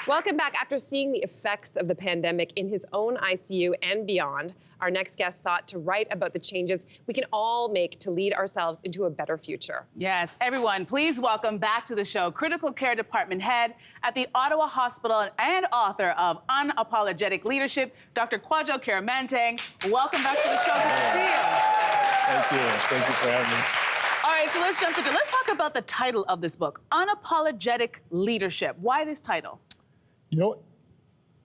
Welcome back. After seeing the effects of the pandemic in his own ICU and beyond, our next guest sought to write about the changes we can all make to lead ourselves into a better future. Yes, everyone, please welcome back to the show Critical Care Department Head at the Ottawa Hospital and author of Unapologetic Leadership, Dr. Kwadwo Kyeremanteng. Welcome back to the show. Good to see you. Thank you. Thank you for having me. All right, so let's jump into it. Let's talk about the title of this book, Unapologetic Leadership. Why this title? You know,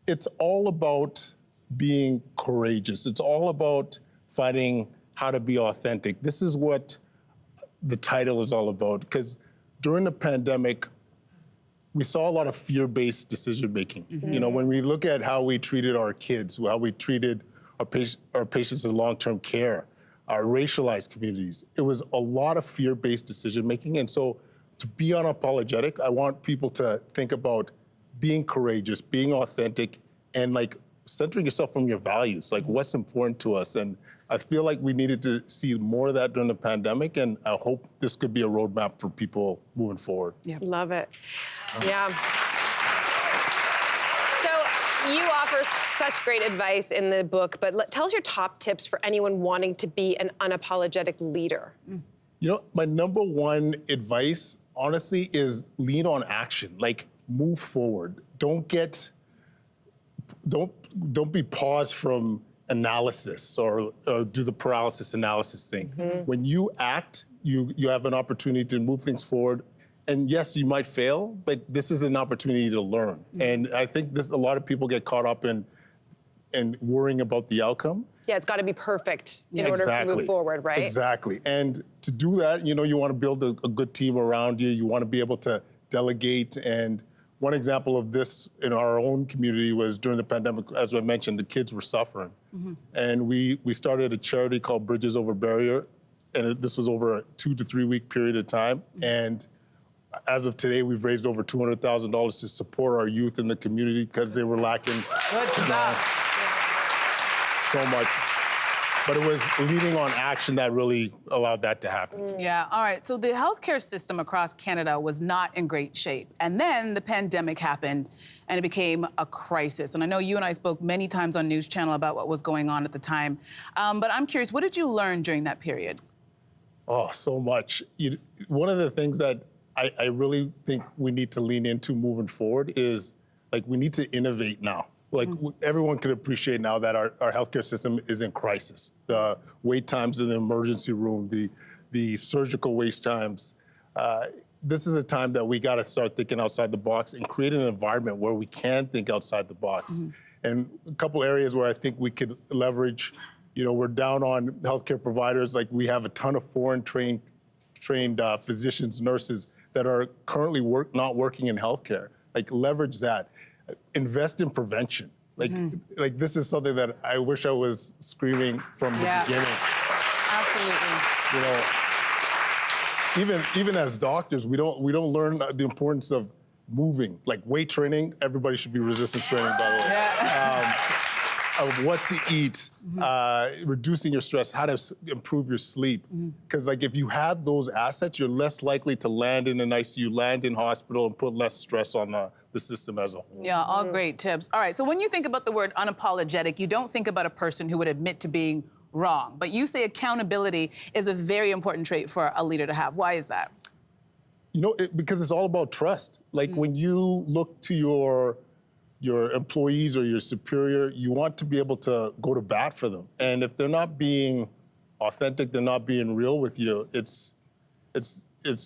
it's all about being courageous. It's all about finding how to be authentic. This is what the title is all about, because during the pandemic, we saw a lot of fear-based decision-making. Mm-hmm. You know, when we look at how we treated our kids, how we treated our patients in long-term care, our racialized communities, it was a lot of fear-based decision-making. And so to be unapologetic, I want people to think about being courageous, being authentic, and like centering yourself from your values, like what's important to us. And I feel like we needed to see more of that during the pandemic, and I hope this could be a roadmap for people moving forward. Yep. Love it. Yeah. So you offer such great advice in the book, but tell us your top tips for anyone wanting to be an unapologetic leader. You know, my number one advice, honestly, is lean on action. Like, move forward. Don't be paused from analysis or do the paralysis analysis thing. Mm-hmm. When you act, you have an opportunity to move things forward. And yes, you might fail, but this is an opportunity to learn. Mm-hmm. And I think a lot of people get caught up in worrying about the outcome. Yeah, it's got to be perfect in order to move forward, right? Exactly. And to do that, you know, you want to build a good team around you. You want to be able to delegate. And one example of this in our own community was during the pandemic, as I mentioned, the kids were suffering. Mm-hmm. And we started a charity called Bridges Over Barrier. And this was over a 2 to 3 week period of time. Mm-hmm. And as of today, we've raised over $200,000 to support our youth in the community because they were lacking so much. But it was leading on action that really allowed that to happen. Yeah, all right. So the healthcare system across Canada was not in great shape. And then the pandemic happened and it became a crisis. And I know you and I spoke many times on News Channel about what was going on at the time. But I'm curious, what did you learn during that period? Oh, so much. One of the things that I really think we need to lean into moving forward is, like, we need to innovate now. Like, everyone could appreciate now that our healthcare system is in crisis. The wait times in the emergency room, the surgical wait times. This is a time that we got to start thinking outside the box and create an environment where we can think outside the box. Mm-hmm. And a couple areas where I think we could leverage, you know, we're down on healthcare providers. Like, we have a ton of foreign trained physicians, nurses that are currently not working in healthcare. Like, leverage that. Invest in prevention. Like, like this is something that I wish I was screaming from the beginning. Absolutely. You know, even as doctors, we don't learn the importance of moving. Like, weight training, everybody should be resistance training, by the way. Yeah. Of what to eat, reducing your stress, how to improve your sleep. Because like, if you have those assets, you're less likely to land in an ICU, land in hospital, and put less stress on the system as a whole. Yeah, all great tips. All right, so when you think about the word unapologetic, you don't think about a person who would admit to being wrong, but you say accountability is a very important trait for a leader to have. Why is that? You know, because it's all about trust. Like, when you look to your employees or your superior, you want to be able to go to bat for them. And if they're not being authentic, they're not being real with you, it's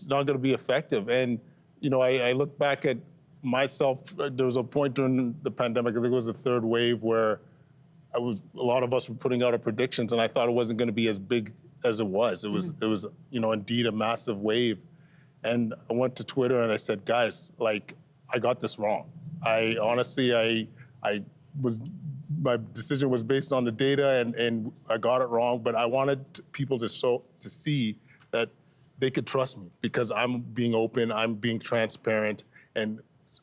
not gonna be effective. And, you know, I look back at myself, there was a point during the pandemic, I think it was the third wave, where a lot of us were putting out our predictions, and I thought it wasn't gonna be as big as it was. It was, you know, indeed a massive wave. And I went to Twitter and I said, guys, like, I got this wrong. I honestly, my decision was based on the data, and I got it wrong, but I wanted people to see that they could trust me because I'm being open, I'm being transparent, and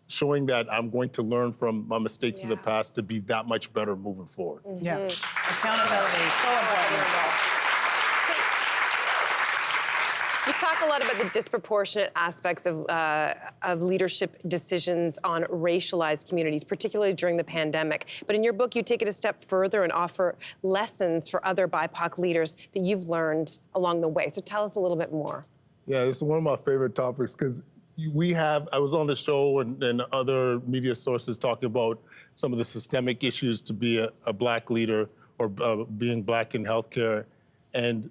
showing that I'm going to learn from my mistakes of the past to be that much better moving forward. Yeah, accountability is so important. You talk a lot about the disproportionate aspects of leadership decisions on racialized communities, particularly during the pandemic. But in your book, you take it a step further and offer lessons for other BIPOC leaders that you've learned along the way. So tell us a little bit more. Yeah, this is one of my favorite topics because I was on the show and other media sources talking about some of the systemic issues to be a Black leader or being Black in healthcare. And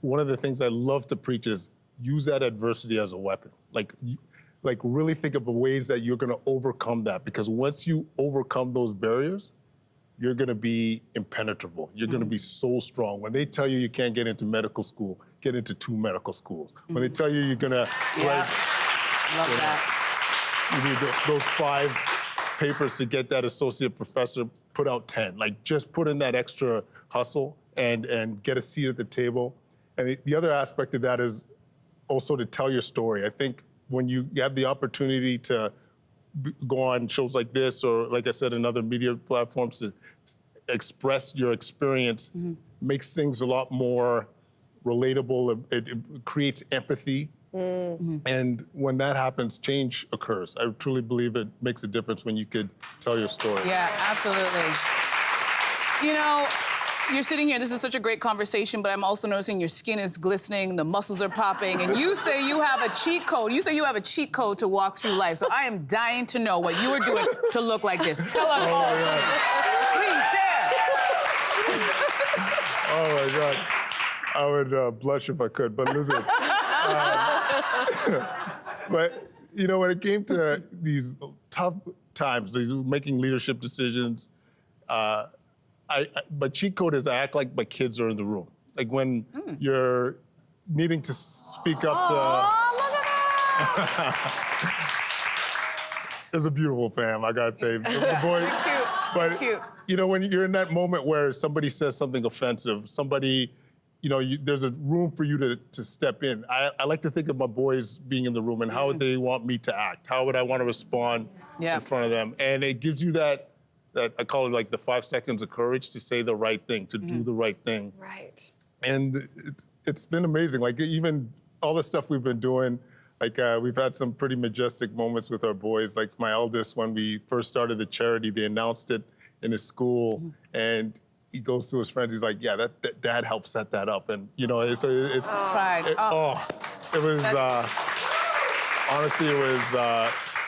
one of the things I love to preach is use that adversity as a weapon. Like really think of the ways that you're gonna overcome that, because once you overcome those barriers, you're gonna be impenetrable. You're gonna be so strong. When they tell you you can't get into medical school, get into 2 medical schools. When they tell you you're gonna Love that. you need those 5 papers to get that associate professor, put out 10. Like, just put in that extra hustle and get a seat at the table. And the other aspect of that is also to tell your story. I think when you have the opportunity to go on shows like this, or like I said, in other media platforms, to express your experience, makes things a lot more relatable. It creates empathy. And when that happens, change occurs. I truly believe it makes a difference when you could tell your story. Yeah, absolutely. You know, you're sitting here, this is such a great conversation, but I'm also noticing your skin is glistening, the muscles are popping, and you say you have a cheat code. You say you have a cheat code to walk through life. So I am dying to know what you are doing to look like this. Tell us all. Please share. Oh my God. I would blush if I could, but listen. But, you know, when it came to these tough times, making leadership decisions, my cheat code is I act like my kids are in the room. Like when you're needing to speak up to... Look at that! It's a beautiful fam, I gotta say. The boy, Cute. but, Cute. you know, when you're in that moment where somebody says something offensive, somebody, you know, there's a room for you to step in. I like to think of my boys being in the room and how would they want me to act? How would I want to respond in front of them? And it gives you that I call it like the 5 seconds of courage to say the right thing, to do the right thing. Right. And it's been amazing. Like even all the stuff we've been doing, like we've had some pretty majestic moments with our boys. Like my eldest, when we first started the charity, they announced it in his school, and he goes to his friends. He's like, "Yeah, that Dad helped set that up," and you know, it's Pride. it was honestly, it was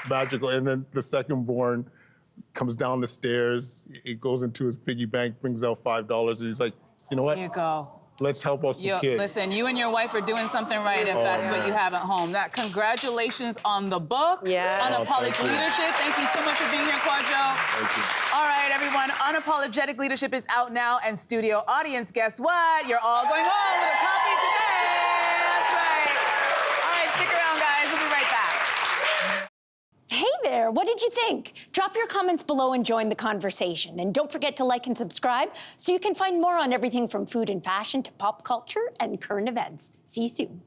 magical. And then the second born comes down the stairs. He goes into his piggy bank, brings out $5, and he's like, "You know what? Here you go. Let's help out some kids." Listen, you and your wife are doing something right if that's what you have at home. Congratulations on the book. Yeah. Unapologetic Leadership. Thank you so much for being here, Kwadwo. Thank you. All right, everyone. Unapologetic Leadership is out now, and studio audience, guess what? You're all going home with a copy today. That's right. All right, stick around, guys. We'll be right back. Hey there, what did you think? Drop your comments below and join the conversation. And don't forget to like and subscribe so you can find more on everything from food and fashion to pop culture and current events. See you soon.